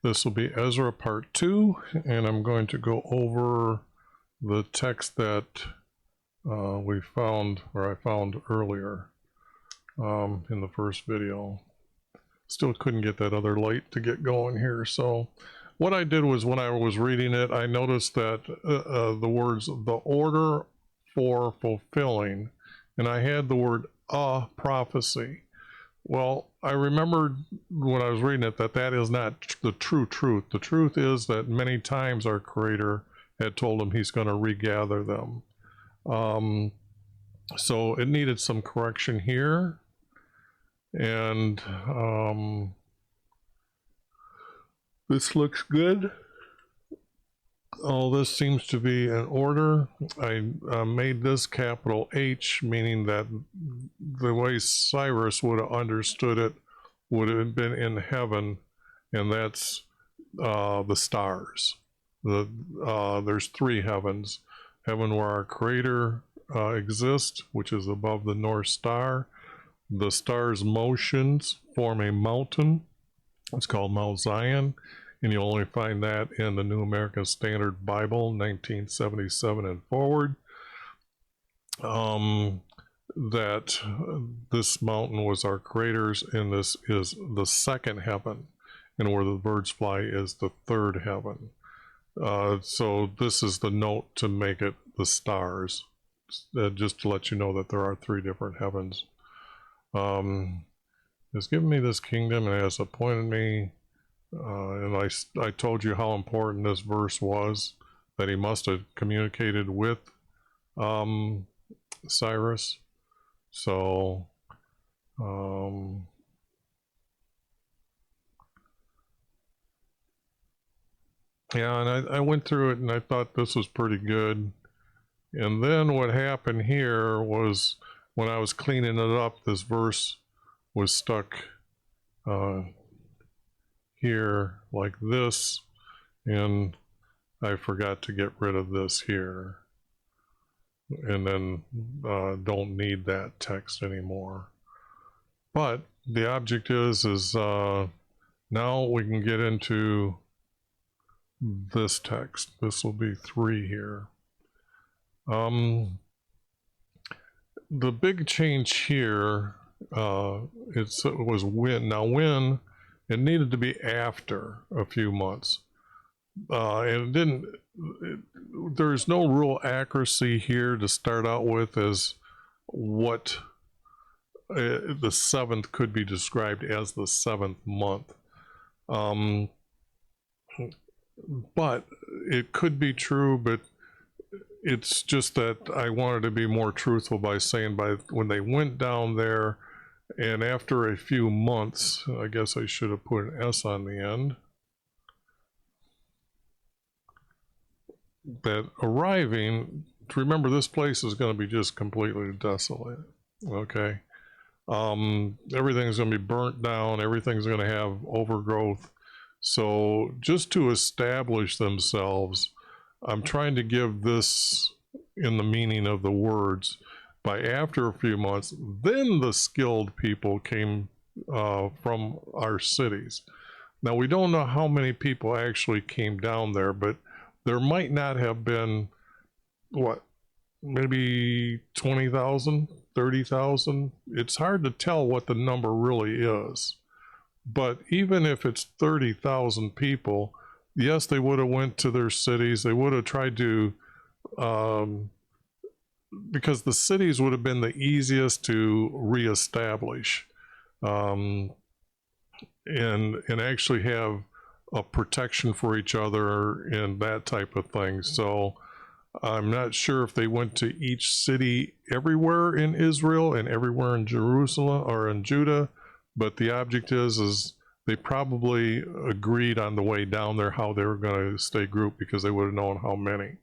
This will be Ezra part 2, and I'm going to go over the text that we found, or I found earlier in the first video. Still couldn't get that other light to get going here. So what I did was, when I was reading it, I noticed that the words, the order for fulfilling, and I had the word a prophecy. Well, I remembered when I was reading it that that is not the true truth. The truth is that many times our Creator had told him he's going to regather them. So it needed some correction here. And this looks good. All this seems to be in order. I made this capital H, meaning that the way Cyrus would have understood it would have been in heaven, and that's the stars. There's three heavens. Heaven where our Creator exists, which is above the North Star. The star's motions form a mountain. It's called Mount Zion. And you'll only find that in the New American Standard Bible, 1977 and forward. That this mountain was our Creator's, and this is the second heaven, and where the birds fly is the third heaven. So this is the note to make it the stars, just to let you know that there are three different heavens. It's given me this kingdom and has appointed me. And I told you how important this verse was, that he must have communicated with Cyrus. So yeah, and I went through it and I thought this was pretty good. And then what happened here was, when I was cleaning it up, this verse was stuck here like this, and I forgot to get rid of this here, and then don't need that text anymore. But the object is now we can get into this text. This will be 3 here. The big change here, it was when. Now when, it needed to be after a few months. And it didn't, there's no real accuracy here to start out with as what the 7th could be described as the 7th month. But it could be true, but it's just that I wanted to be more truthful by saying when they went down there, and after a few months, I guess I should have put an S on the end, that arriving, remember this place is going to be just completely desolate, okay? Everything's going to be burnt down, everything's going to have overgrowth. So just to establish themselves, I'm trying to give this in the meaning of the words. By after a few months, then the skilled people came from our cities. Now we don't know how many people actually came down there, but there might not have been, what, maybe 20,000, 30,000? It's hard to tell what the number really is. But even if it's 30,000 people, yes, they would have went to their cities. They would have tried to, because the cities would have been the easiest to reestablish, and actually have a protection for each other and that type of thing. So I'm not sure if they went to each city everywhere in Israel and everywhere in Jerusalem or in Judah, but the object is they probably agreed on the way down there how they were going to stay grouped, because they would have known how many.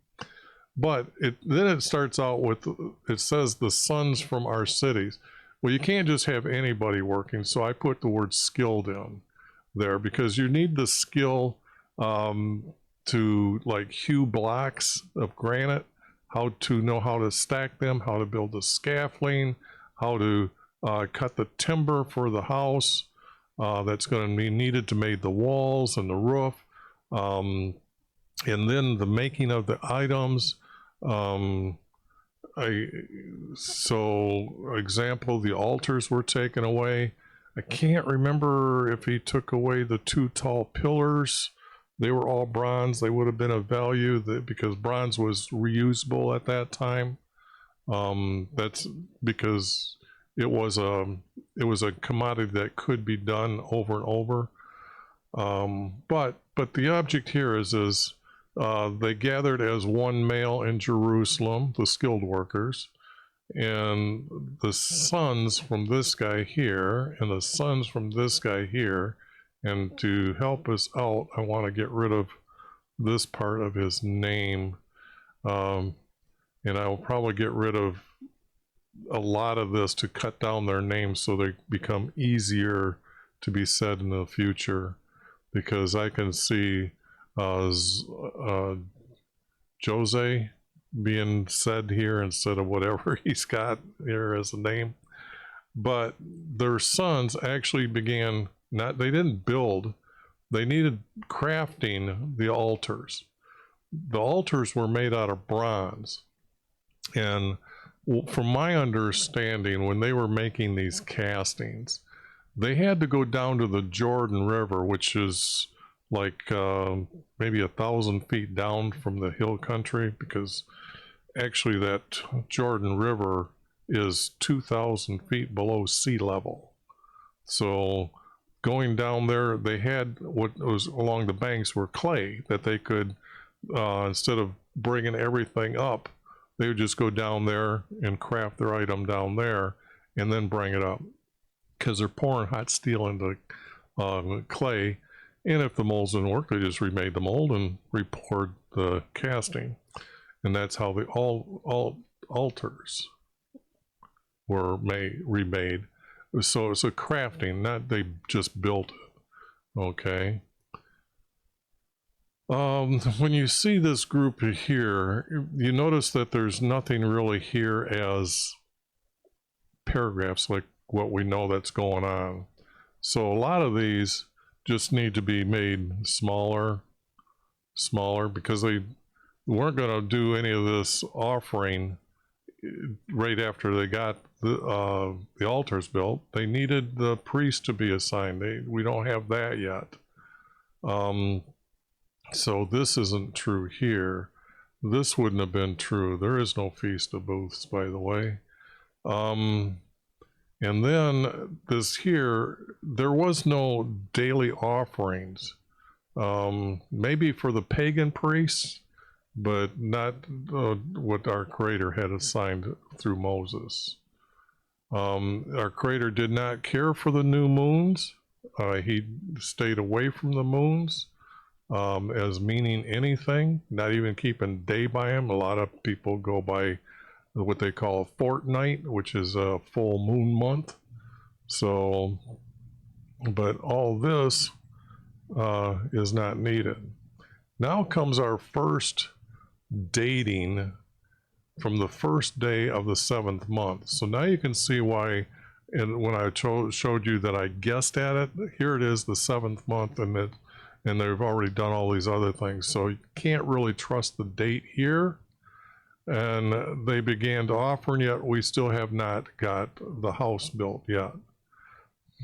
But then it starts out with, it says the sons from our cities. Well, you can't just have anybody working, so I put the word skilled in there, because you need the skill to like hew blocks of granite, how to know how to stack them, how to build the scaffolding, how to cut the timber for the house, that's going to be needed to make the walls and the roof, and then the making of the items. So example, the altars were taken away. I can't remember if he took away the 2 tall pillars. They were all bronze. They would have been of value because bronze was reusable at that time. That's because it was a commodity that could be done over and over. But the object here is they gathered as one male in Jerusalem, the skilled workers, and the sons from this guy here, and the sons from this guy here. And to help us out, I want to get rid of this part of his name. And I will probably get rid of a lot of this to cut down their names so they become easier to be said in the future. Because I can see Jose being said here instead of whatever he's got here as a name. But their sons actually began, they didn't build, they needed crafting the altars. The altars were made out of bronze. And from my understanding, when they were making these castings, they had to go down to the Jordan River, which is like maybe 1,000 feet down from the hill country, because actually that Jordan River is 2,000 feet below sea level. So going down there, they had what was along the banks were clay that they could, instead of bringing everything up, they would just go down there and craft their item down there and then bring it up, because they're pouring hot steel into clay, and if the molds didn't work, they just remade the mold and repoured the casting. And that's how the altars were remade. So it's a crafting, not they just built it. Okay. When you see this group here, you notice that there's nothing really here as paragraphs like what we know that's going on. So a lot of these just need to be made smaller, because they weren't going to do any of this offering right after they got the altars built. They needed the priest to be assigned. We don't have that yet. So this isn't true here. This wouldn't have been true. There is no Feast of Booths, by the way. And then this here, there was no daily offerings. Maybe for the pagan priests, but not what our Creator had assigned through Moses. Our Creator did not care for the new moons. He stayed away from the moons as meaning anything, not even keeping day by them. A lot of people go by what they call a fortnight, which is a full moon month. So, but all this is not needed. Now comes our first dating from the first day of the 7th month. So now you can see why, and when I showed you that I guessed at it, here it is, the 7th month, and they've already done all these other things. So you can't really trust the date here. And they began to offer, and yet we still have not got the house built yet,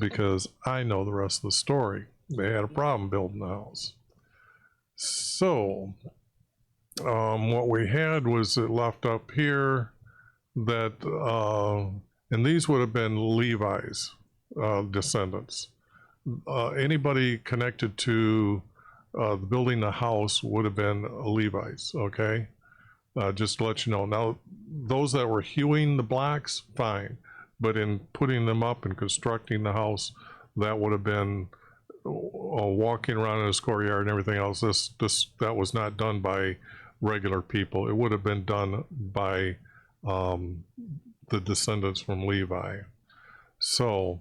because I know the rest of the story. They had a problem building the house. So what we had was it left up here that, and these would have been Levi's descendants. Anybody connected to building the house would have been Levi's, okay? Just to let you know. Now, those that were hewing the blocks, fine. But in putting them up and constructing the house, that would have been walking around in his courtyard and everything else. That was not done by regular people. It would have been done by the descendants from Levi. So,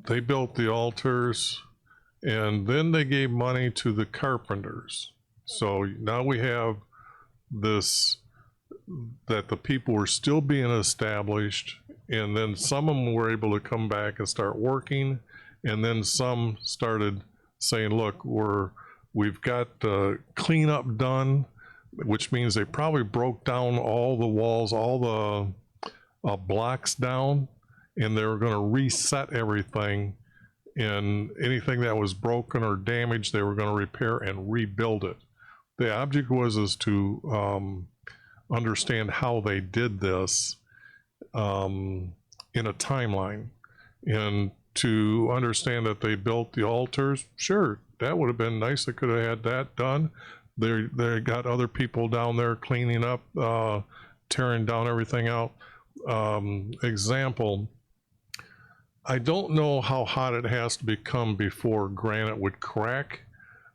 they built the altars, and then they gave money to the carpenters. So now we have this, that the people were still being established and then some of them were able to come back and start working, and then some started saying, look, we've got cleanup done, which means they probably broke down all the walls, all the blocks down, and they were going to reset everything, and anything that was broken or damaged they were going to repair and rebuild it. The object was to understand how they did this in a timeline, and to understand that they built the altars. Sure, that would have been nice. They could have had that done. They got other people down there cleaning up, tearing down everything out. Example, I don't know how hot it has to become before granite would crack,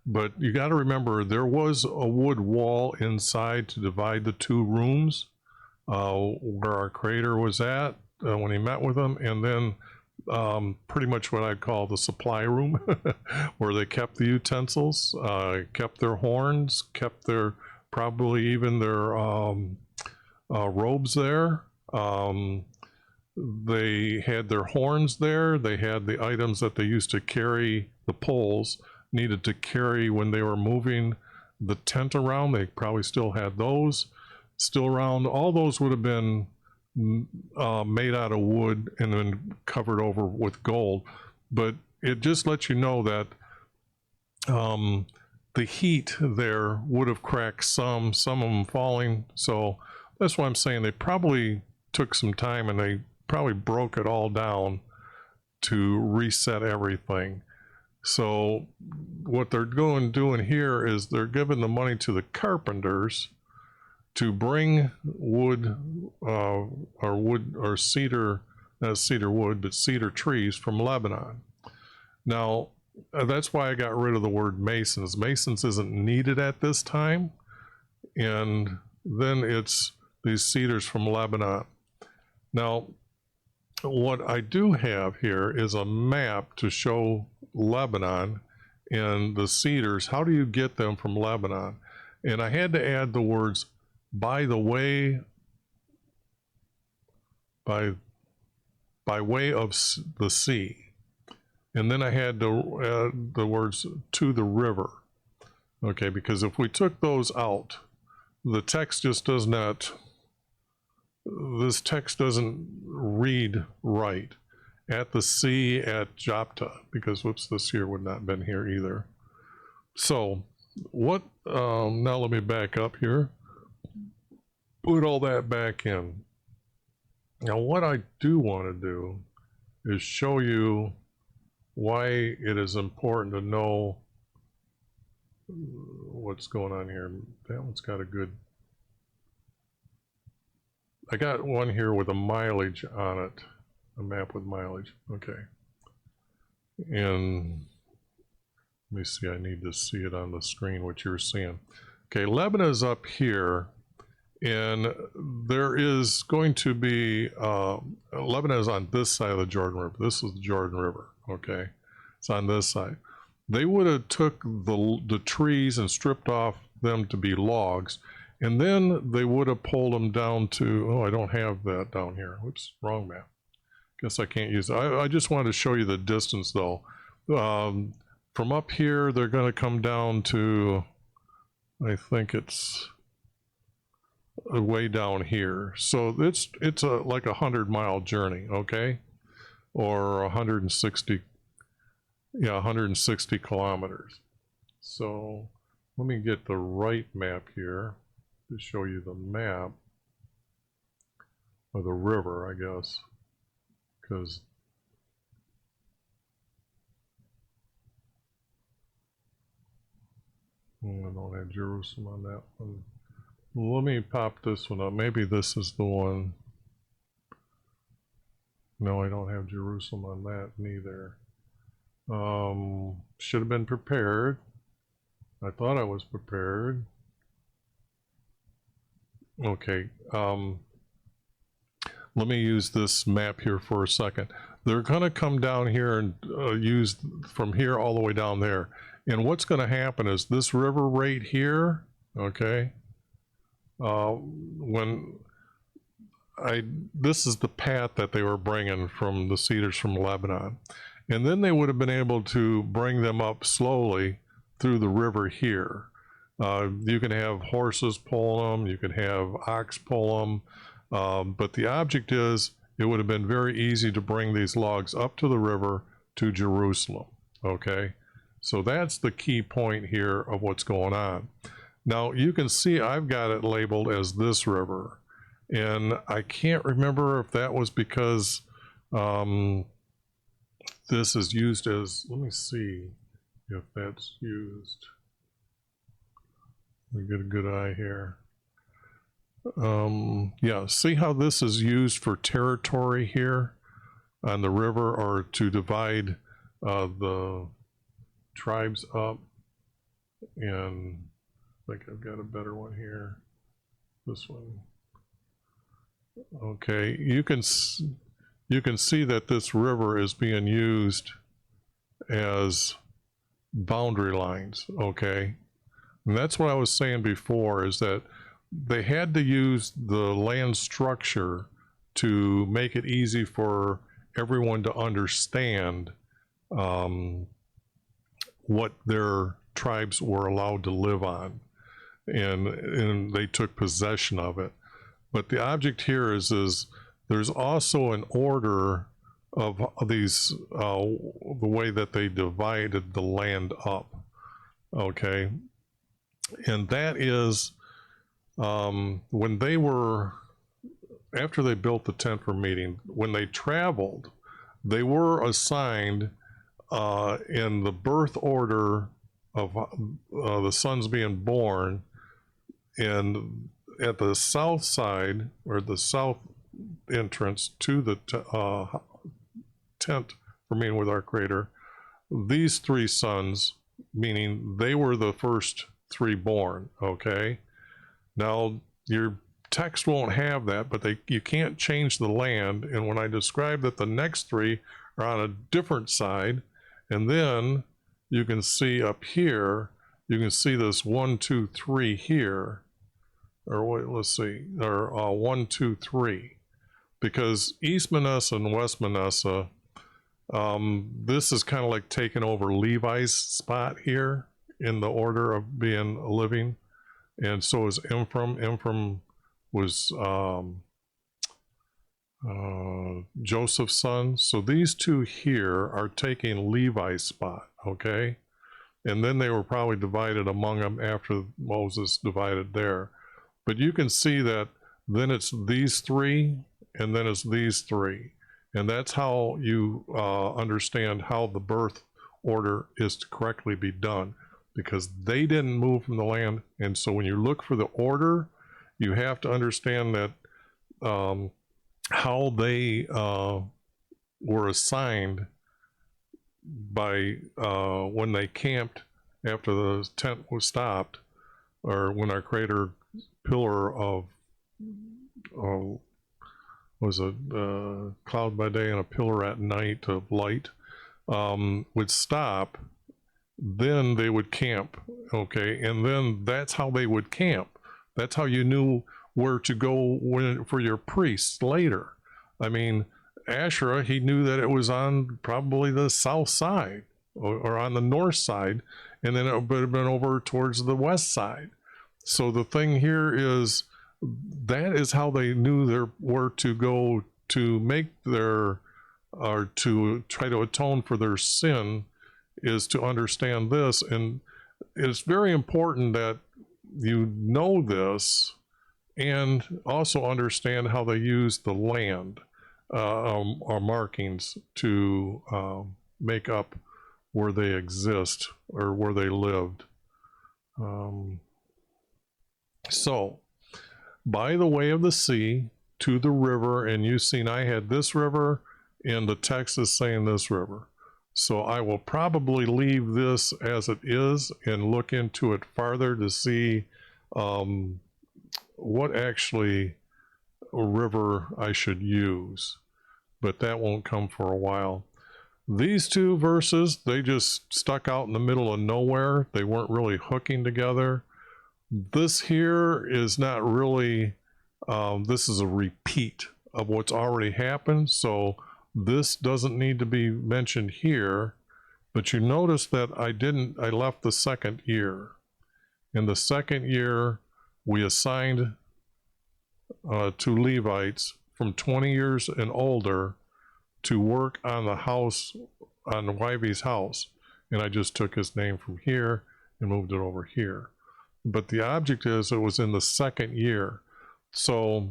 but you got to remember there was a wood wall inside to divide the two rooms where our creator was at when he met with them, and then pretty much what I'd call the supply room where they kept the utensils, kept their horns, kept their probably even their robes there. They had their horns there. They had the items that they used to carry, the poles needed to carry when they were moving the tent around. They probably still had those still around. All those would have been made out of wood and then covered over with gold. But it just lets you know that the heat there would have cracked some of them falling. So that's why I'm saying they probably took some time and they probably broke it all down to reset everything. So what they're doing here is they're giving the money to the carpenters to bring wood or cedar, not cedar wood, but cedar trees from Lebanon. Now, that's why I got rid of the word masons. Masons isn't needed at this time. And then it's these cedars from Lebanon. Now, what I do have here is a map to show Lebanon and the cedars. How do you get them from Lebanon? And I had to add the words, by the way, by way of the sea. And then I had to add the words to the river. Okay, because if we took those out, the text just does not, this text doesn't read right. At the sea at Jopta, because whoops, this here would not have been here either. So what, now let me back up here. Put all that back in. Now what I do want to do is show you why it is important to know what's going on here. That one's got a good, I got one here with a mileage on it, a map with mileage. Okay. And let me see, I need to see it on the screen, what you're seeing. Okay, Lebanon is up here, and there is going to be, Lebanon is on this side of the Jordan River. This is the Jordan River, okay? It's on this side. They would have took the trees and stripped off them to be logs, and then they would have pulled them down to, oh, I don't have that down here. Whoops, wrong map. Guess I can't use it. I just wanted to show you the distance though. From up here, they're going to come down to, I think it's way down here. So it's like 100-mile journey, okay? Or 160, yeah, 160 kilometers. So let me get the right map here to show you the map of the river, I guess, because I don't have Jerusalem on that one. Let me pop this one up. Maybe this is the one. No, I don't have Jerusalem on that neither. Should have been prepared. I thought I was prepared. Okay. Let me use this map here for a second. They're going to come down here and use from here all the way down there. And what's going to happen is this river right here, okay, when this is the path that they were bringing from the cedars from Lebanon. And then they would have been able to bring them up slowly through the river here. You can have horses pull them, you can have ox pull them, but the object is it would have been very easy to bring these logs up to the river to Jerusalem, okay? So that's the key point here of what's going on. Now you can see I've got it labeled as this river, and I can't remember if that was because this is used as, let me see if that's used. Let me get a good eye here. Yeah, see how this is used for territory here on the river, or to divide the tribes up. And I think I've got a better one here. This one. Okay, you can see that this river is being used as boundary lines, okay? And that's what I was saying before, is that they had to use the land structure to make it easy for everyone to understand what their tribes were allowed to live on, and they took possession of it. But the object here is there's also an order of these, the way that they divided the land up, okay? And that is, when they were, after they built the tent for meeting, when they traveled, they were assigned in the birth order of the sons being born, and at the south side, or the south entrance to the tent for meeting with our Creator, these three sons, meaning they were the first three born, okay? Now, your text won't have that, but you can't change the land. And when I describe that the next three are on a different side, and then you can see up here, you can see this 1, 2, 3 here, or what, let's see, or 1, 2, 3, because East Manasseh and West Manasseh, this is kind of like taking over Levi's spot here in the order of being living, and so is Ephraim. Ephraim was Joseph's son. So these two here are taking Levi's spot, okay? And then they were probably divided among them after Moses divided there. But you can see that then it's these three, and then it's these three. And that's how you understand how the birth order is to correctly be done, because they didn't move from the land. And so when you look for the order, you have to understand that how they were assigned by when they camped after the tent was stopped, or when our Creator pillar of was a cloud by day and a pillar at night of light would stop, then they would camp, okay? And then that's how they would camp. That's how you knew where to go for your priests later. I mean, Asherah, he knew that it was on probably the south side, or on the north side, and then it would have been over towards the west side. So the thing here is, that is how they knew where to go to make their, or to try to atone for their sin, is to understand this. And it's very important that you know this, and also understand how they use the land or markings to make up where they exist, or where they lived. So, by the way of the sea to the river, and you've seen I had this river, and the text is saying this river. So I will probably leave this as it is and look into it farther to see what actually river I should use, but that won't come for a while. These two verses, they just stuck out in the middle of nowhere. They weren't really hooking together. This here is not really, this is a repeat of what's already happened. So this doesn't need to be mentioned here, but you notice that I left the second year. In the second year, we assigned to Levites from 20 years and older to work on the house, on YHVH's house. And I just took his name from here and moved it over here. But the object is, it was in the second year. So,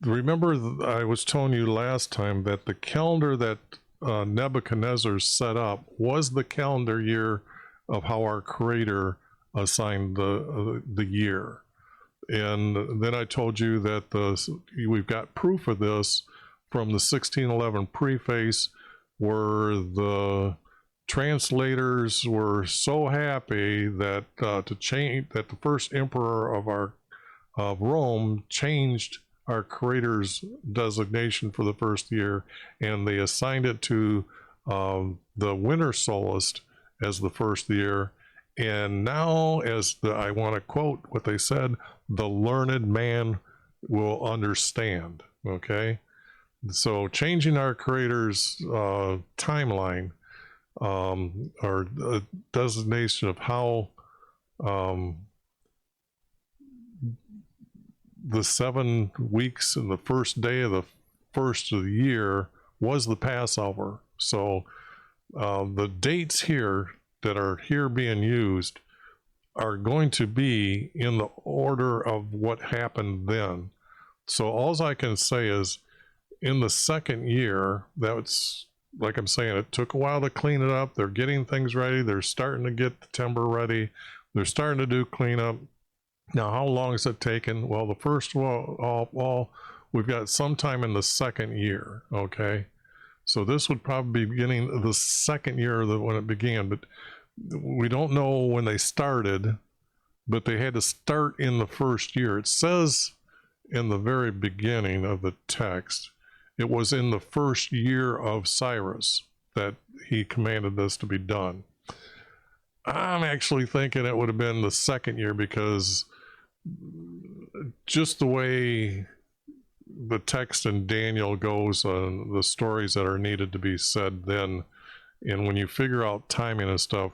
remember I was telling you last time that the calendar that Nebuchadnezzar set up was the calendar year of how our Creator assigned the year. And then I told you that we've got proof of this from the 1611 preface, where the translators were so happy that that the first emperor of Rome changed our Creator's designation for the first year, and they assigned it to the winter solstice as the first year. And now, I want to quote what they said, the learned man will understand. Okay, so changing our Creator's timeline, or designation of how the 7 weeks and the first day of the first of the year was the Passover. So the dates here that are here being used are going to be in the order of what happened then. So all I can say is, in the second year, that's, like I'm saying, it took a while to clean it up. They're getting things ready. They're starting to get the timber ready. They're starting to do cleanup. Now, how long is it taken? Well, the first we've got sometime in the second year, okay? So this would probably be beginning the second year when it began, but we don't know when they started, but they had to start in the first year. It says in the very beginning of the text, it was in the first year of Cyrus that he commanded this to be done. I'm actually thinking it would have been the second year, because just the way the text in Daniel goes on the stories that are needed to be said then, and when you figure out timing and stuff,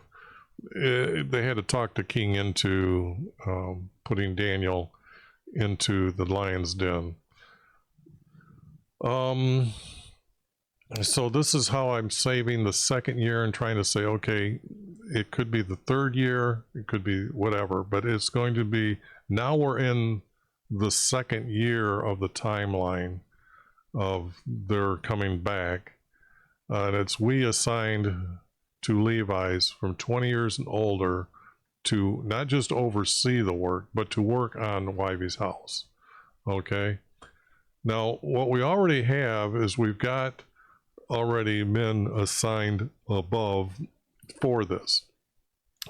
they had to talk the king into putting Daniel into the lion's den. So this is how I'm saving the second year and trying to say, okay, it could be the third year, it could be whatever, but it's going to be, now we're in the second year of the timeline of their coming back. And it's we assigned to Levi's from 20 years and older to not just oversee the work, but to work on YHVH's house. Okay. Now, what we already have is we've got already men assigned above for this.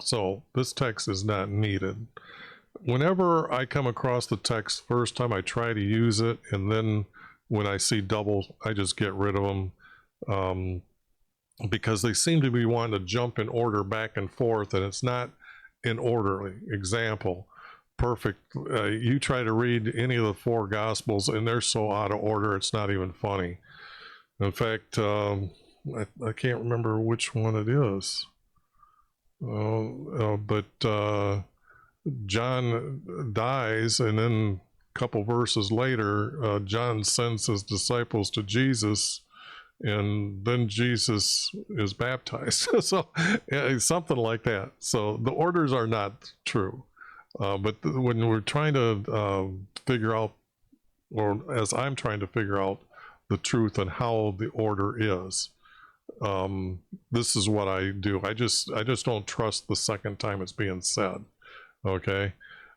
So this text is not needed. Whenever I come across the text first time, I try to use it, and then when I see double, I just get rid of them, because they seem to be wanting to jump in order back and forth, and it's not in orderly. Example, perfect. You try to read any of the 4 Gospels, and they're so out of order, it's not even funny. In fact, I can't remember which one it is. But John dies, and then a couple verses later, John sends his disciples to Jesus, and then Jesus is baptized. So something like that. So the orders are not true. But when we're trying to figure out, or as I'm trying to figure out the truth and how the order is, this is what I do. I just don't trust the second time it's being said. Okay,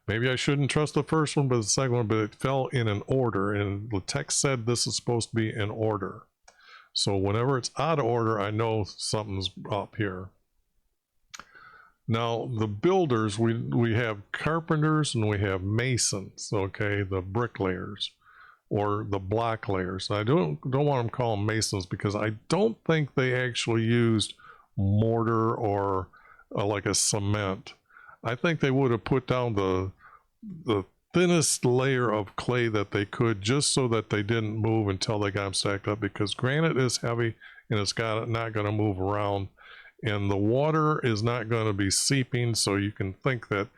maybe I shouldn't trust the first one, but the second one, but it fell in an order, and the text said this is supposed to be in order. So whenever it's out of order, I know something's up here. Now, the builders, we have carpenters and we have masons, okay, the bricklayers or the block layers. I don't want them call them masons, because I don't think they actually used mortar or like a cement. I think they would have put down the the thinnest layer of clay that they could, just so that they didn't move until they got them stacked up, because granite is heavy and it's not going to move around, and the water is not going to be seeping. So you can think that,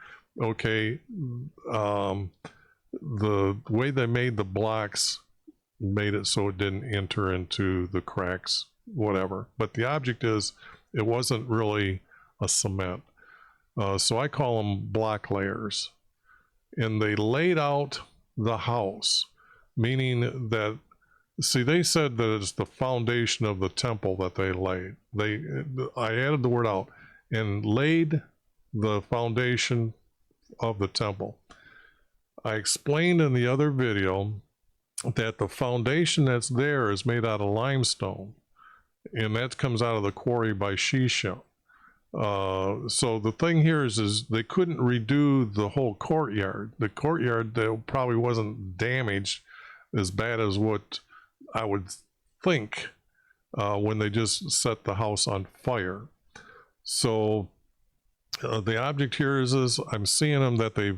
okay, the way they made the blocks made it so it didn't enter into the cracks, whatever. But the object is, it wasn't really a cement. So I call them block layers. And they laid out the house, meaning that, see, they said that it's the foundation of the temple that they laid. I added the word out, and laid the foundation of the temple. I explained in the other video that the foundation that's there is made out of limestone, and that comes out of the quarry by eashoo. So the thing here is they couldn't redo the whole courtyard. The courtyard probably wasn't damaged as bad as what I would think when they just set the house on fire. So the object here is I'm seeing them that they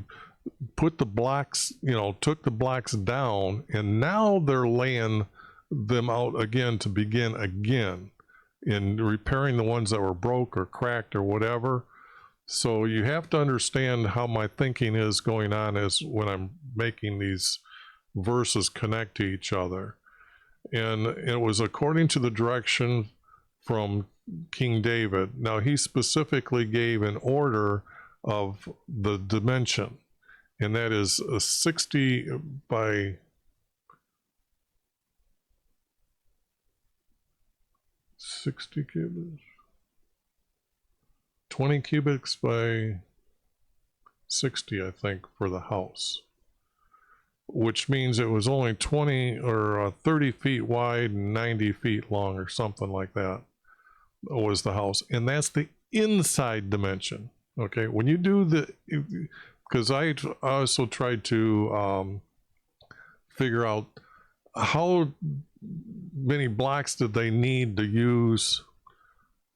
put the blocks, took the blocks down, and now they're laying them out again to begin again in repairing the ones that were broke or cracked or whatever. So you have to understand how my thinking is going on as when I'm making these verses connect to each other. And it was according to the direction from King David. Now, he specifically gave an order of the dimension, and that is a 60 by 60 cubits, 20 cubics by 60, I think, for the house, which means it was only 20 or 30 feet wide and 90 feet long or something like that was the house. And that's the inside dimension. Okay, when you do because I also tried to figure out how many blocks did they need to use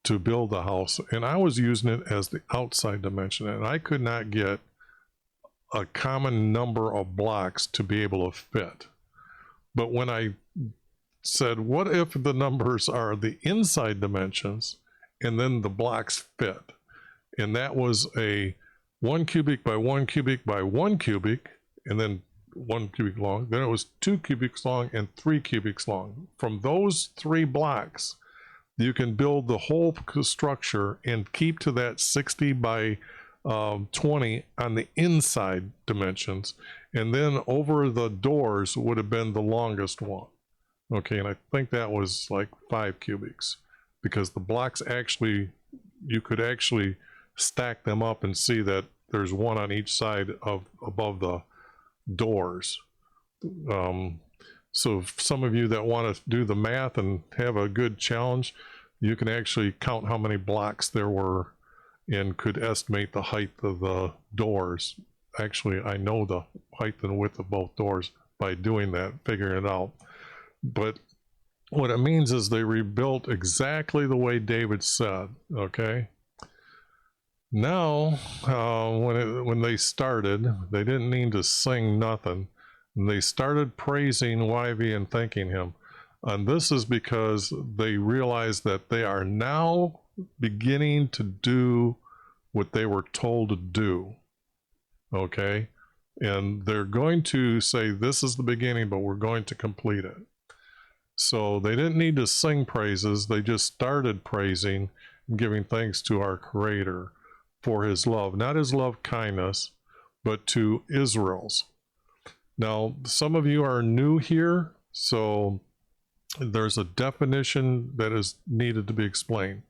to build the house, and I was using it as the outside dimension, and I could not get a common number of blocks to be able to fit. But when I said, what if the numbers are the inside dimensions and then the blocks fit, and that was a 1 cubic by 1 cubic by 1 cubic, and then 1 cubic long, then it was 2 cubics long and 3 cubics long. From those 3 blocks, you can build the whole structure and keep to that 60 by 20 on the inside dimensions, and then over the doors would have been the longest one. Okay, and I think that was like 5 cubics, because the blocks actually, you could actually stack them up and see that there's one on each side of above the doors. So some of you that want to do the math and have a good challenge, you can actually count how many blocks there were and could estimate the height of the doors. Actually, I know the height and width of both doors by doing that, figuring it out. But what it means is they rebuilt exactly the way David said. Okay, now when they started, they didn't need to sing nothing, and they started praising YV and thanking him. And this is because they realized that they are now beginning to do what they were told to do. Okay, and they're going to say, this is the beginning, but we're going to complete it. So they didn't need to sing praises, they just started praising and giving thanks to our Creator for his love, not his love kindness, but to Israel's. Now, some of you are new here, so there's a definition that is needed to be explained.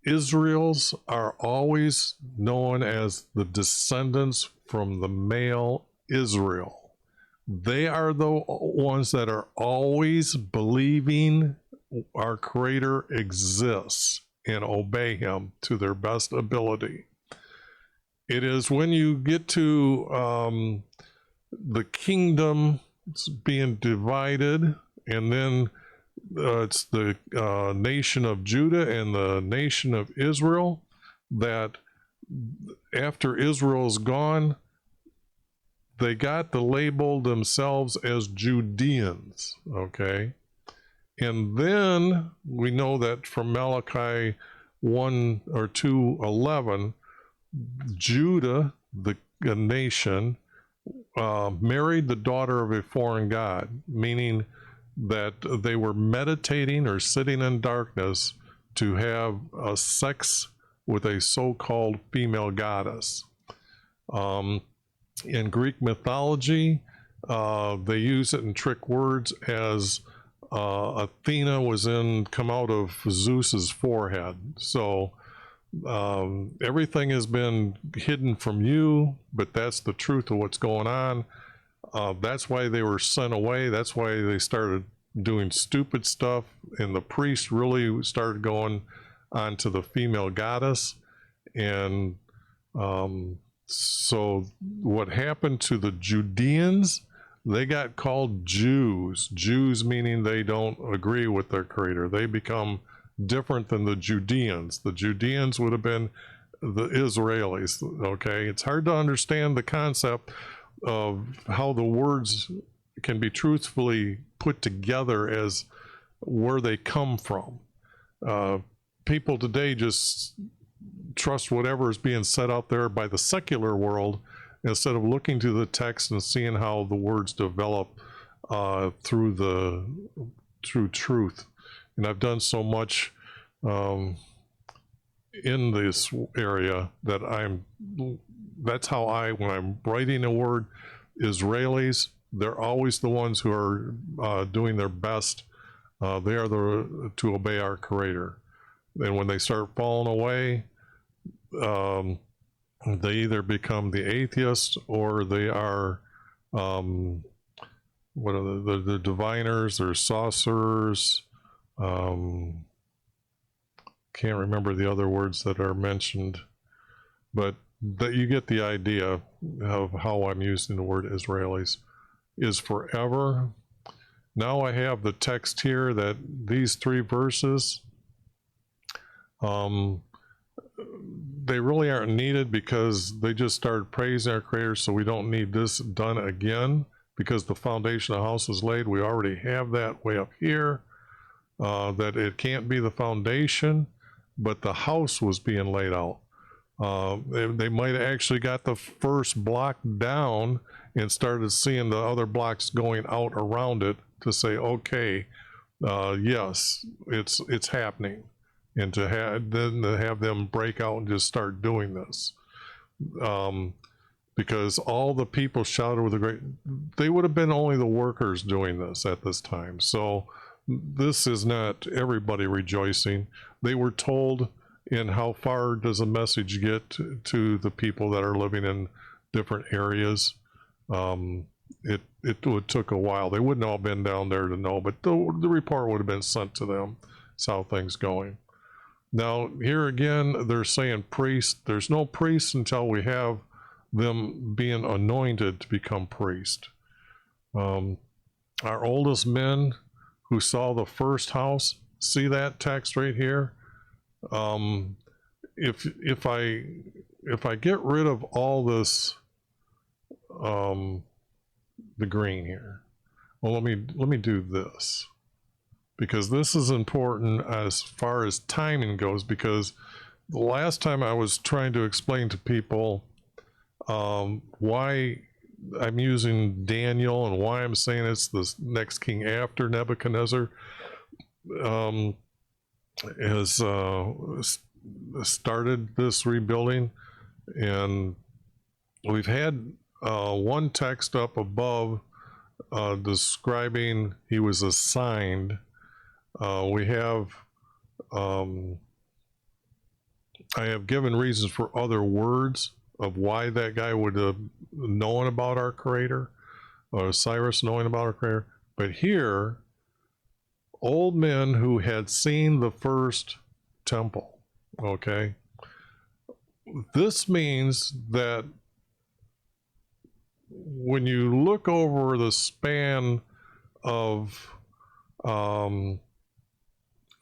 Israel's are always known as the descendants from the male Israel. They are the ones that are always believing our Creator exists and obey him to their best ability. It is when you get to the kingdom being divided, and then it's the nation of Judah and the nation of Israel, that after Israel's gone, they got the label themselves as Judeans, okay? And then we know that from Malachi 1 or 2:11, Judah, the nation, married the daughter of a foreign god, meaning that they were meditating or sitting in darkness to have sex with a so-called female goddess. In Greek mythology, they use it in trick words as Athena was come out of Zeus's forehead. So everything has been hidden from you, but that's the truth of what's going on. That's why they were sent away. That's why they started doing stupid stuff, and the priests really started going on to the female goddess. And so what happened to the Judeans, they got called Jews. Jews meaning they don't agree with their creator. They become different than the Judeans. The Judeans would have been the Israelis, okay? It's hard to understand the concept of how the words can be truthfully put together as where they come from. People today just trust whatever is being said out there by the secular world instead of looking to the text and seeing how the words develop through truth. And I've done so much in this area that that's how when I'm writing a word, Israelis, they're always the ones who are doing their best. They are to obey our Creator. And when they start falling away, they either become the atheists or they are what are the diviners or sorcerers. Can't remember the other words that are mentioned, but that you get the idea of how I'm using the word Israelis. Is forever. Now I have the text here that these 3 verses, they really aren't needed because they just started praising our Creator, so we don't need this done again because the foundation of the house is laid. We already have that way up here, that it can't be the foundation, but the house was being laid out. They might have actually got the first block down and started seeing the other blocks going out around it to say, okay, yes, it's happening. And to have them break out and just start doing this. Because all the people shouted with a great, they would have been only the workers doing this at this time. So this is not everybody rejoicing. They were told, and how far does a message get to the people that are living in different areas? It took a while. They wouldn't all been down there to know, but the report would have been sent to them. That's how things going. Now here again, they're saying priest. There's no priest until we have them being anointed to become priest. Our oldest men who saw the first house, see that text right here? If I get rid of all this, the green here, well, let me do this, because this is important as far as timing goes, because the last time I was trying to explain to people why I'm using Daniel and why I'm saying it's the next king after Nebuchadnezzar, has started this rebuilding, and we've had one text up above describing he was assigned. We have I have given reasons for other words of why that guy would have known about our Creator, or Cyrus knowing about our Creator. But here, old men who had seen the first temple, okay? This means that when you look over the span of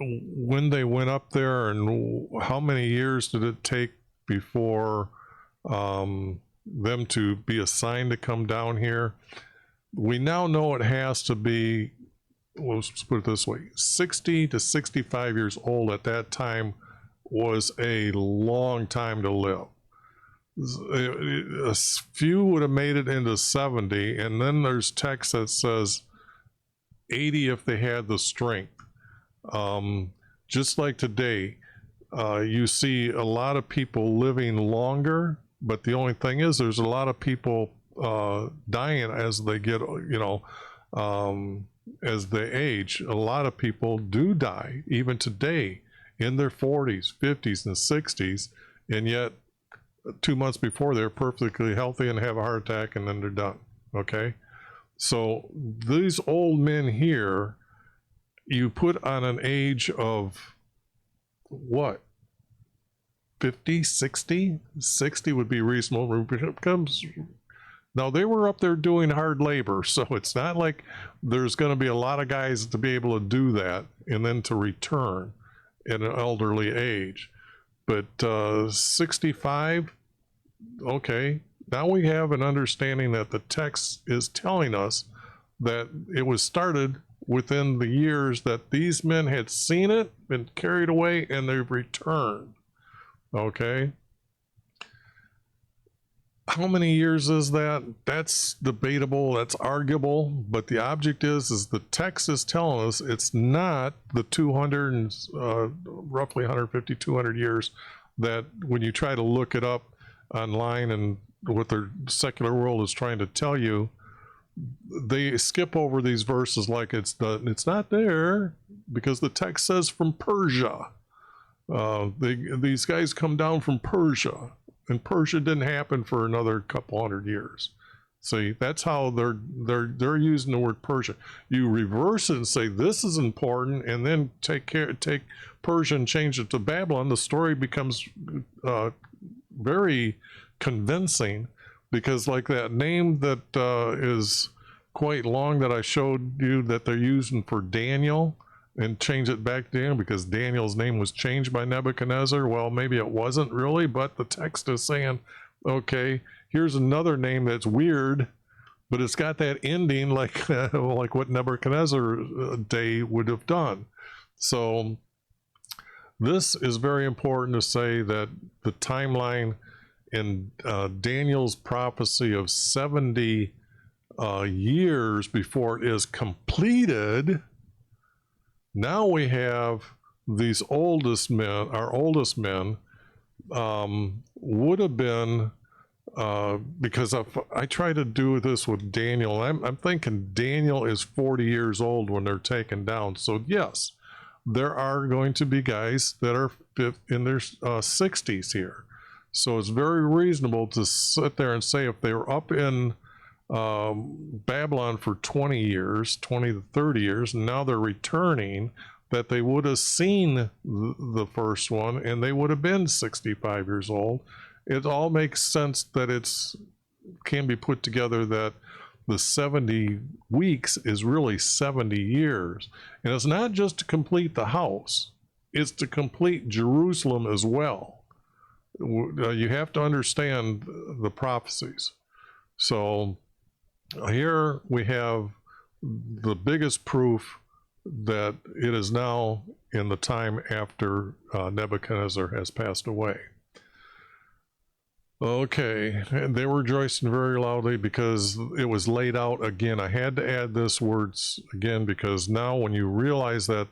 when they went up there and how many years did it take before them to be assigned to come down here. We now know it has to be, let's put it this way, 60 to 65 years old at that time was a long time to live. A few would have made it into 70, and then there's text that says 80 if they had the strength. Just like today, you see a lot of people living longer, but the only thing is there's a lot of people dying as they get, as they age. A lot of people do die, even today, in their 40s, 50s, and 60s, and yet 2 months before they're perfectly healthy and have a heart attack, and then they're done. Okay, so these old men here, you put on an age of what, 50, 60? 60 would be reasonable. Now they were up there doing hard labor, so it's not like there's going to be a lot of guys to be able to do that and then to return at an elderly age. But 65, okay, now we have an understanding that the text is telling us that it was started within the years that these men had seen it, been carried away, and they've returned. Okay. How many years is that? That's debatable, that's arguable, but the object is the text is telling us it's not the 200 and roughly 150, 200 years that when you try to look it up online and what the secular world is trying to tell you, they skip over these verses like it's not there, because the text says from Persia. These guys come down from Persia, and Persia didn't happen for another couple hundred years. See, that's how they're using the word Persia. You reverse it and say this is important, and then take Persia and change it to Babylon. The story becomes very convincing, because like that name that is quite long that I showed you that they're using for Daniel, and change it back to Daniel because Daniel's name was changed by Nebuchadnezzar. Well, maybe it wasn't really, but the text is saying, okay, here's another name that's weird, but it's got that ending like like what Nebuchadnezzar day would have done. So this is very important to say that the timeline in Daniel's prophecy of 70 years before it is completed. Now we have these oldest men, our oldest men, would have been, because I try to do this with Daniel. I'm thinking Daniel is 40 years old when they're taken down. So yes, there are going to be guys that are in their 60s here. So it's very reasonable to sit there and say if they were up in Babylon for 20 years, 20 to 30 years, and now they're returning, that they would have seen the first one and they would have been 65 years old. It all makes sense that can be put together that the 70 weeks is really 70 years. And it's not just to complete the house, it's to complete Jerusalem as well. You have to understand the prophecies. So here we have the biggest proof that it is now in the time after Nebuchadnezzar has passed away. Okay, and they were rejoicing very loudly because it was laid out again. I had to add this words again because now when you realize that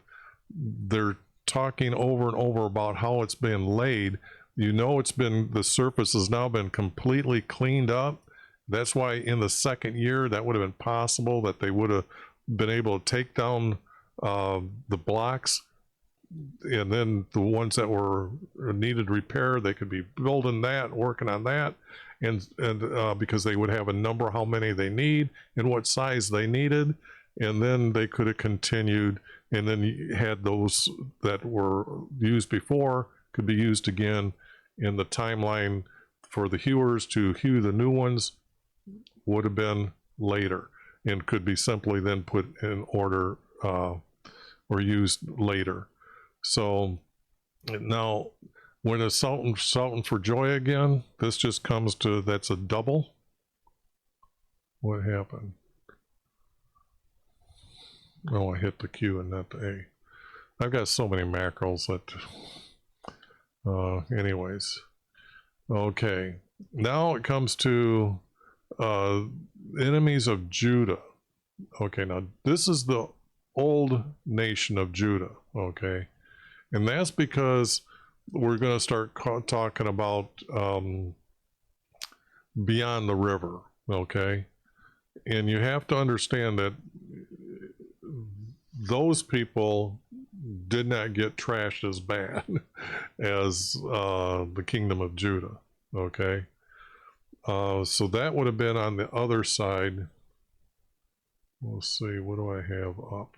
they're talking over and over about how it's been laid, you know the surface has now been completely cleaned up. That's why in the second year that would have been possible, that they would have been able to take down the blocks, and then the ones that were needed repair, they could be building that, working on that, and because they would have a number how many they need and what size they needed, and then they could have continued, and then you had those that were used before could be used again, in the timeline for the hewers to hew the new ones would have been later and could be simply then put in order or used later. So now When it's shouting for joy again, this just comes to, that's a double. What happened? Oh, I hit the Q and not the A. I've got so many macros that, anyways. Okay, now it comes to enemies of Judah. Okay, now this is the old nation of Judah, okay? And that's because we're going to start talking about beyond the river, okay? And you have to understand that those people did not get trashed as bad as the kingdom of Judah, okay? So that would have been on the other side. We'll see, what do I have up?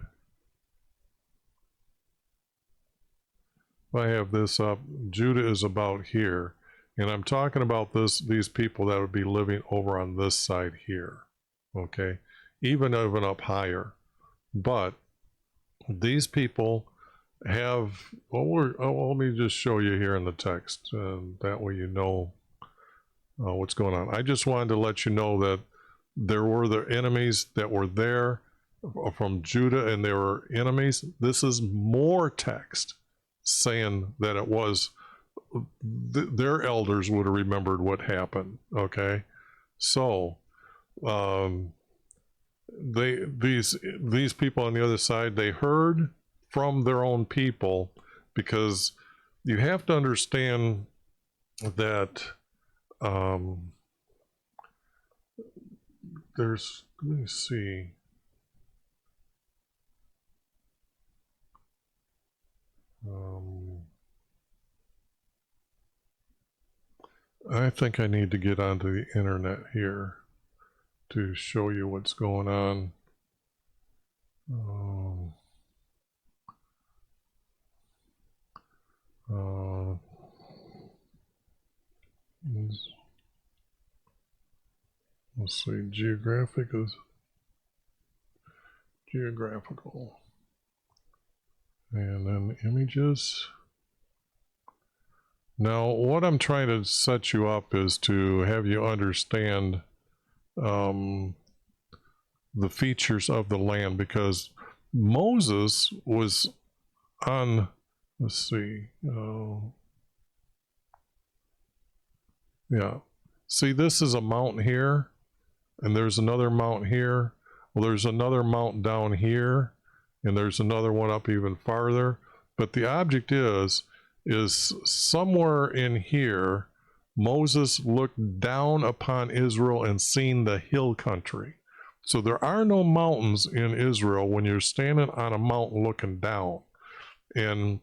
If I have this up, Judah is about here, and I'm talking about these people that would be living over on this side here, okay? Even up higher. But these people have, let me just show you here in the text, that way you know what's going on. I just wanted to let you know that there were the enemies that were there from Judah, and they were enemies. This is more text saying that it was their elders would have remembered what happened, okay? So these people on the other side, they heard from their own people, because you have to understand that there's, let me see. I think I need to get onto the internet here to show you what's going on. Let's see, geographical. And then images. Now, what I'm trying to set you up is to have you understand the features of the land, because Moses was on, let's see, yeah. See, this is a mountain here, and there's another mountain here. Well, there's another mountain down here, and there's another one up even farther. But the object is somewhere in here, Moses looked down upon Israel and seen the hill country. So there are no mountains in Israel when you're standing on a mountain looking down. And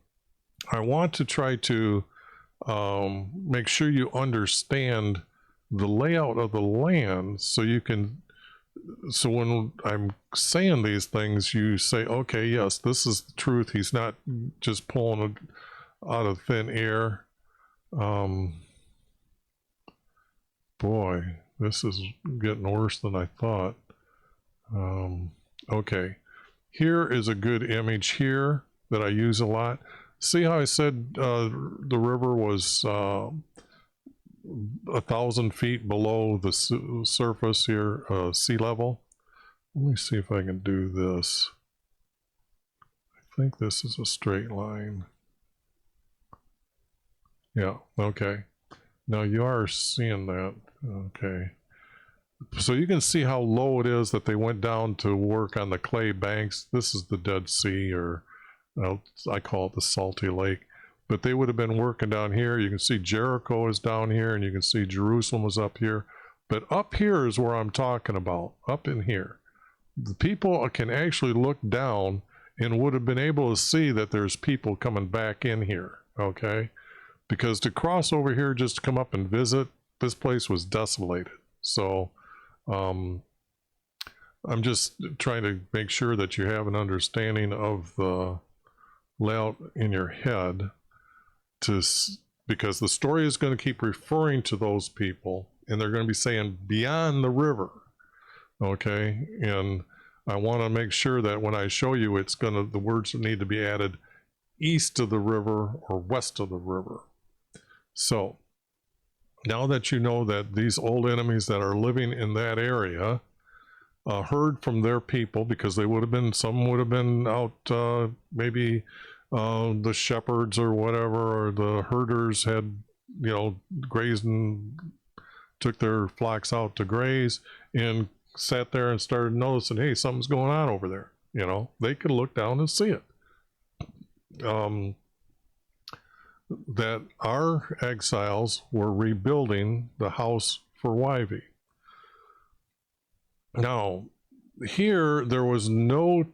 I want to try to make sure you understand the layout of the land, so you can, so when I'm saying these things, you say, okay, yes, this is the truth. He's not just pulling it out of thin air. Boy, this is getting worse than I thought. Okay, here is a good image here that I use a lot. See how I said the river was 1,000 feet below the surface here, sea level? Let me see if I can do this. I think this is a straight line. Yeah, okay. Now you are seeing that, okay. So you can see how low it is that they went down to work on the clay banks. This is the Dead Sea, or I call it the Salty Lake. But they would have been working down here. You can see Jericho is down here, and you can see Jerusalem was up here. But up here is where I'm talking about, up in here. The people can actually look down and would have been able to see that there's people coming back in here, okay? Because to cross over here just to come up and visit, this place was desolated. So I'm just trying to make sure that you have an understanding of the layout in your head, because the story is going to keep referring to those people, and they're going to be saying beyond the river, okay? And I want to make sure that when I show you, it's going to, the words need to be added east of the river or west of the river. So now that you know that these old enemies that are living in that area heard from their people, because they would have been, some would have been out, maybe the shepherds or whatever, or the herders had, grazed and took their flocks out to graze and sat there and started noticing, hey, something's going on over there. They could look down and see it. That our exiles were rebuilding the house for YV. Now, here there was no,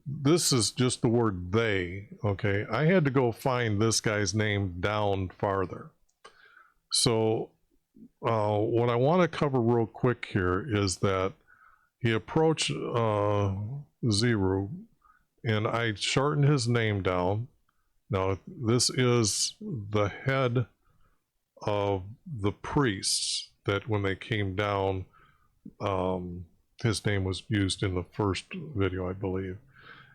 this is just the word they, okay? I had to go find this guy's name down farther. So what I want to cover real quick here is that he approached Zeru, and I shortened his name down. Now, this is the head of the priests that when they came down, his name was used in the first video, I believe.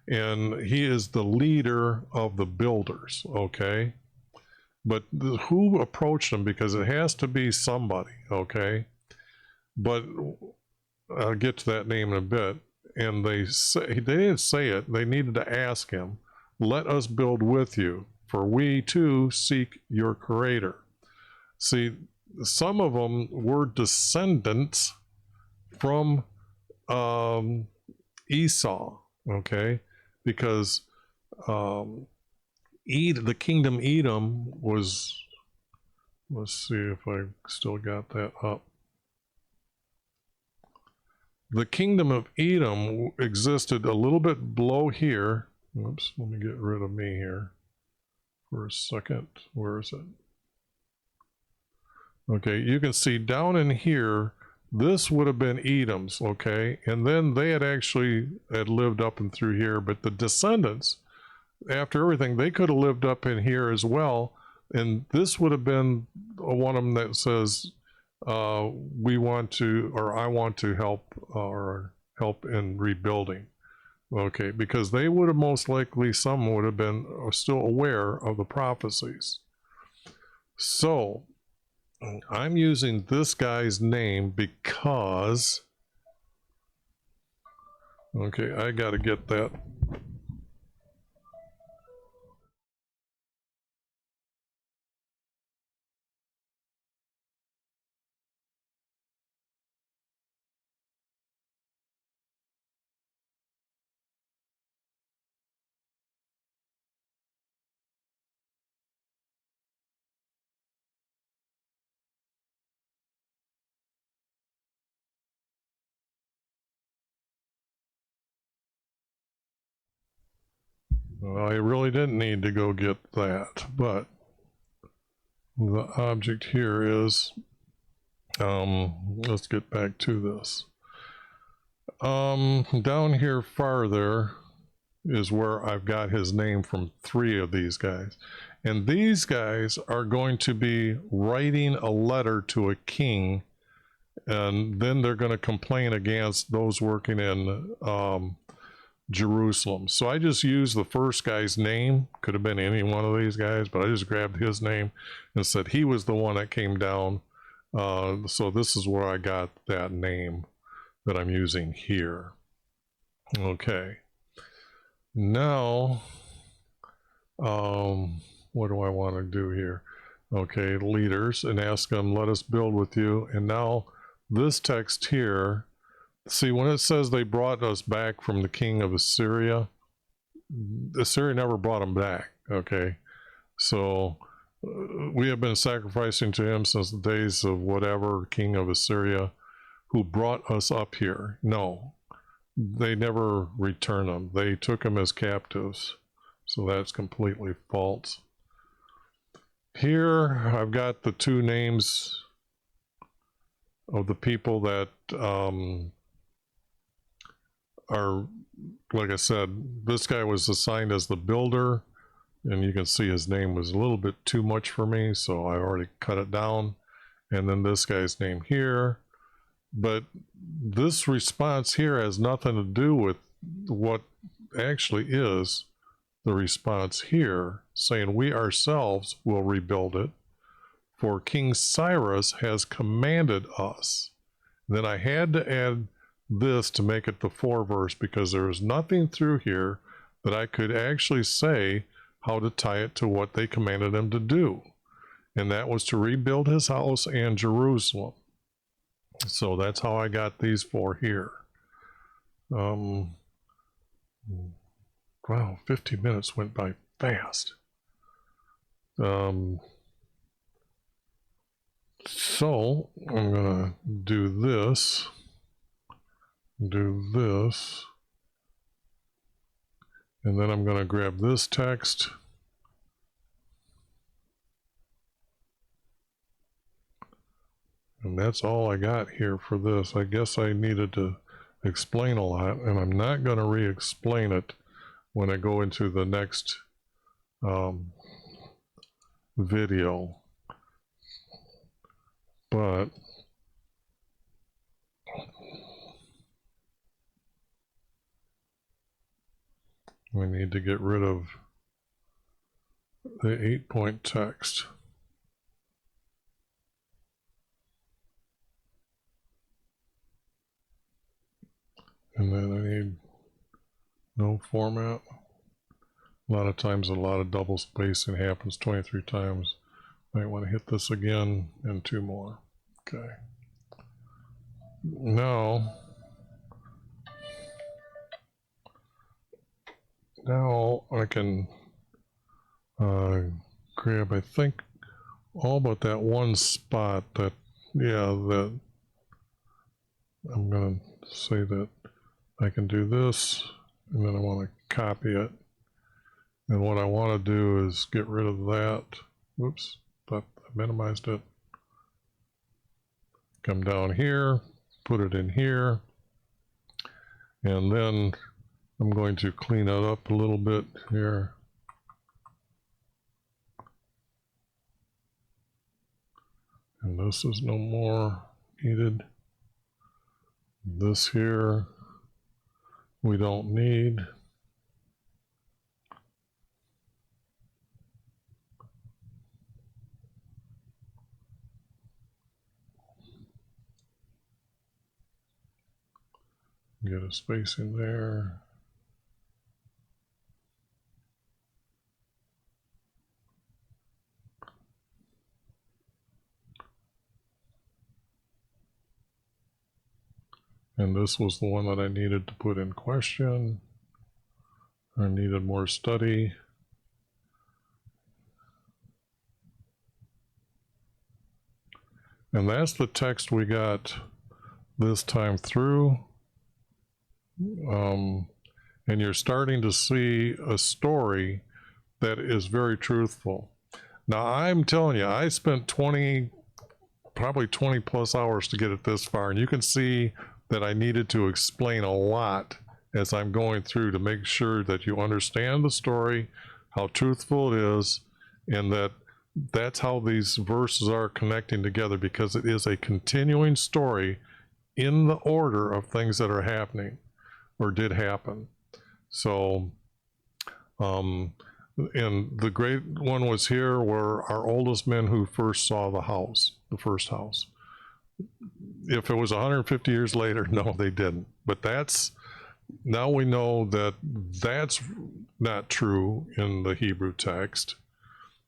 And he is the leader of the builders, okay? But who approached him? Because it has to be somebody, okay? But I'll get to that name in a bit. And they didn't say it. They needed to ask him, let us build with you, for we too seek your creator. See, some of them were descendants from Esau, okay? Because the kingdom Edom was, let's see if I still got that up. The kingdom of Edom existed a little bit below here. Oops, let me get rid of me here for a second. Where is it? Okay, you can see down in here, this would have been Edom's, okay? And then they had lived up and through here, but the descendants, after everything, they could have lived up in here as well. And this would have been one of them that says, we want to, or I want to help in rebuilding. Okay, because they would have most likely, some would have been still aware of the prophecies. So I'm using this guy's name because, okay, I got to get that. Well, I really didn't need to go get that, but the object here is, let's get back to this. Down here farther is where I've got his name from 3 of these guys. And these guys are going to be writing a letter to a king, and then they're going to complain against those working in Jerusalem. So I just used the first guy's name. Could have been any one of these guys, but I just grabbed his name and said he was the one that came down. So this is where I got that name that I'm using here. Okay. Now, what do I want to do here? Okay, leaders, and ask them, let us build with you. And now this text here, see, when it says they brought us back from the king of Assyria, Assyria never brought them back, okay? So we have been sacrificing to him since the days of whatever, king of Assyria, who brought us up here. No, they never returned them. They took them as captives. So that's completely false. Here, I've got the 2 names of the people that are, like I said, this guy was assigned as the builder, and you can see his name was a little bit too much for me, so I already cut it down. And then this guy's name here. But this response here has nothing to do with what actually is the response here, saying we ourselves will rebuild it. for King Cyrus has commanded us. Then I had to add this to make it the 4 verse, because there is nothing through here that I could actually say how to tie it to what they commanded him to do. And that was to rebuild his house and Jerusalem. So that's how I got these 4 here. Wow, 50 minutes went by fast. So I'm gonna do this, and then I'm gonna grab this text, and that's all I got here for this. I guess I needed to explain a lot, and I'm not gonna re-explain it when I go into the next video. But we need to get rid of the 8-point text. And then I need no format. A lot of times a lot of double spacing happens 23 times. Might want to hit this again and 2 more. Okay. Now I can grab, I think, all but that one spot that, that I'm going to say that I can do this, and then I want to copy it. And what I want to do is get rid of that. Whoops, thought I minimized it. Come down here, put it in here, and then I'm going to clean it up a little bit here. And this is no more needed. This here we don't need. Get a space in there. And this was the one that I needed to put in question. I needed more study. And that's the text we got this time through. And you're starting to see a story that is very truthful. Now, I'm telling you, I spent probably 20 plus hours to get it this far, and you can see that I needed to explain a lot as I'm going through to make sure that you understand the story, how truthful it is, and that's how these verses are connecting together, because it is a continuing story in the order of things that are happening or did happen. So, and the great one was here were our oldest men who first saw the house, the first house. If it was 150 years later, no, they didn't. But now we know that that's not true in the Hebrew text.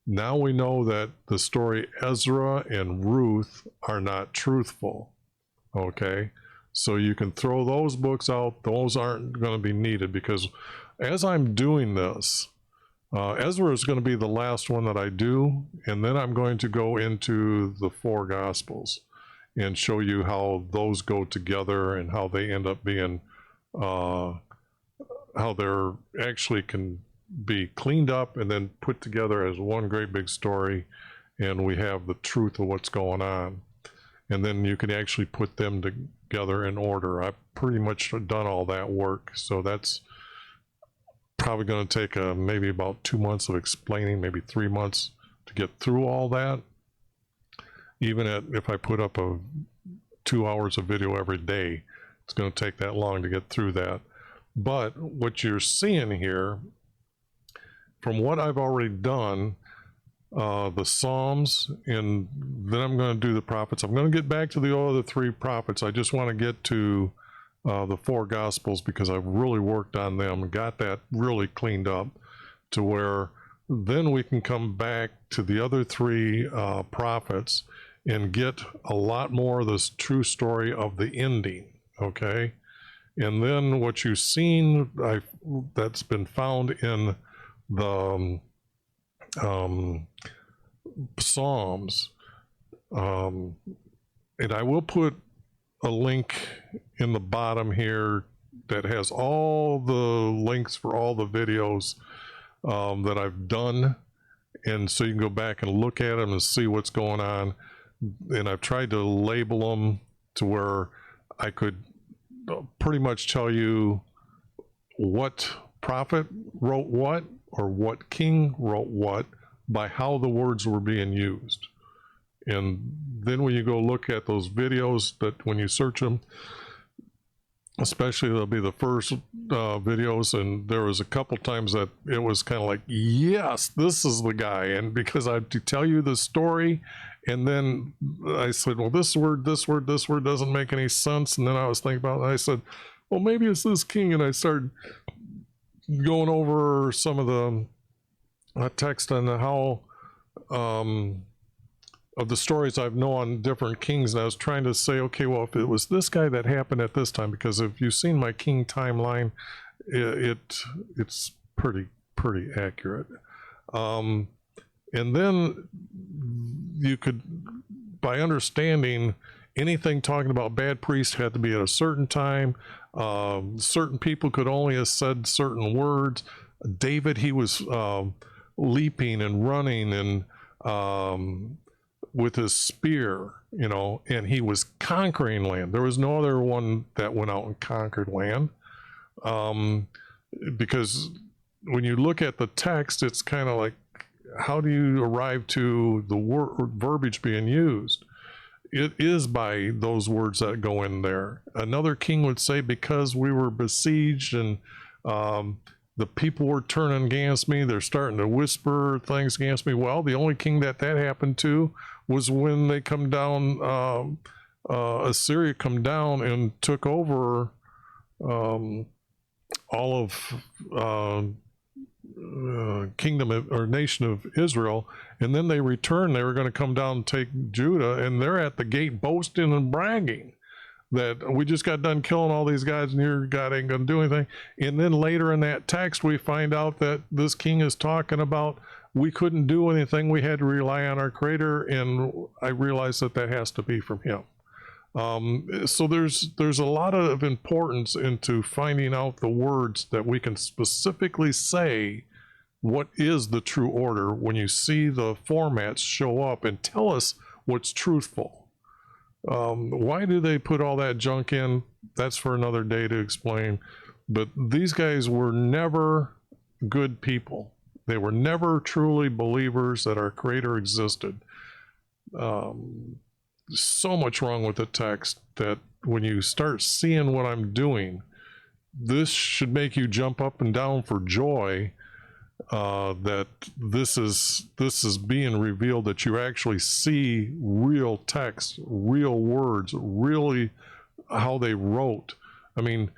Now we know that the story Ezra and Ruth are not truthful. Okay, so you can throw those books out. Those aren't going to be needed, because as I'm doing this, Ezra is going to be the last one that I do, and then I'm going to go into the 4 Gospels and show you how those go together and how they end up being, how they're actually can be cleaned up and then put together as one great big story, and we have the truth of what's going on. And then you can actually put them together in order. I've pretty much done all that work, so that's probably going to take maybe about 2 months of explaining, maybe 3 months to get through all that. Even if I put up 2 hours of video every day, it's going to take that long to get through that. But what you're seeing here, from what I've already done, the Psalms, and then I'm going to do the prophets. I'm going to get back to the other 3 prophets. I just want to get to the 4 Gospels because I've really worked on them and got that really cleaned up to where then we can come back to the other 3 prophets and get a lot more of this true story of the ending, okay? And then what you've seen that's been found in the Psalms, and I will put a link in the bottom here that has all the links for all the videos that I've done, and so you can go back and look at them and see what's going on. And I've tried to label them to where I could pretty much tell you what prophet wrote what or what king wrote what by how the words were being used. And then when you go look at those videos, that when you search them, especially they'll be the first videos, and there was a couple times that it was kind of like, yes, this is the guy. And because I have to tell you the story, and then I said, well, this word doesn't make any sense. And then I was thinking about it, and I said, well, maybe it's this king. And I started going over some of the text on how of the stories I've known on different kings, and I was trying to say, okay, well, if it was this guy that happened at this time, because if you've seen my king timeline, it's pretty accurate. And then you could, by understanding anything talking about bad priests had to be at a certain time. Certain people could only have said certain words. David, he was leaping and running and with his spear, you know, and he was conquering land. There was no other one that went out and conquered land. Because when you look at the text, it's kind of like, how do you arrive to the verbiage being used? It is by those words that go in there. Another king would say, because we were besieged and the people were turning against me, they're starting to whisper things against me. Well, the only king that happened to was when they come down, Assyria come down and took over all of kingdom or nation of Israel, and then they returned. They were going to come down and take Judah, and they're at the gate boasting and bragging that we just got done killing all these guys and your God ain't going to do anything. And then later in that text we find out that this king is talking about we couldn't do anything, we had to rely on our Creator, and I realized that has to be from him. So there's a lot of importance into finding out the words that we can specifically say what is the true order when you see the formats show up and tell us what's truthful. Why do they put all that junk in? That's for another day to explain. But these guys were never good people. They were never truly believers that our Creator existed. So much wrong with the text that when you start seeing what I'm doing, this should make you jump up and down for joy that this is being revealed, that you actually see real text, real words, really how they wrote. I mean,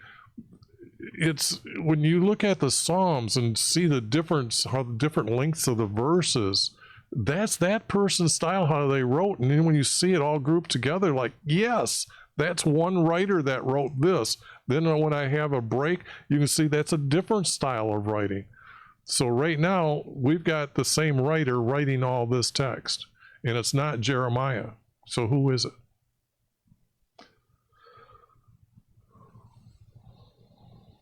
it's when you look at the Psalms and see the difference, how the different lengths of the verses, that's that person's style, how they wrote. And then when you see it all grouped together, like, yes, that's one writer that wrote this. Then when I have a break, you can see that's a different style of writing. So right now we've got the same writer writing all this text, and it's not Jeremiah. So who is it?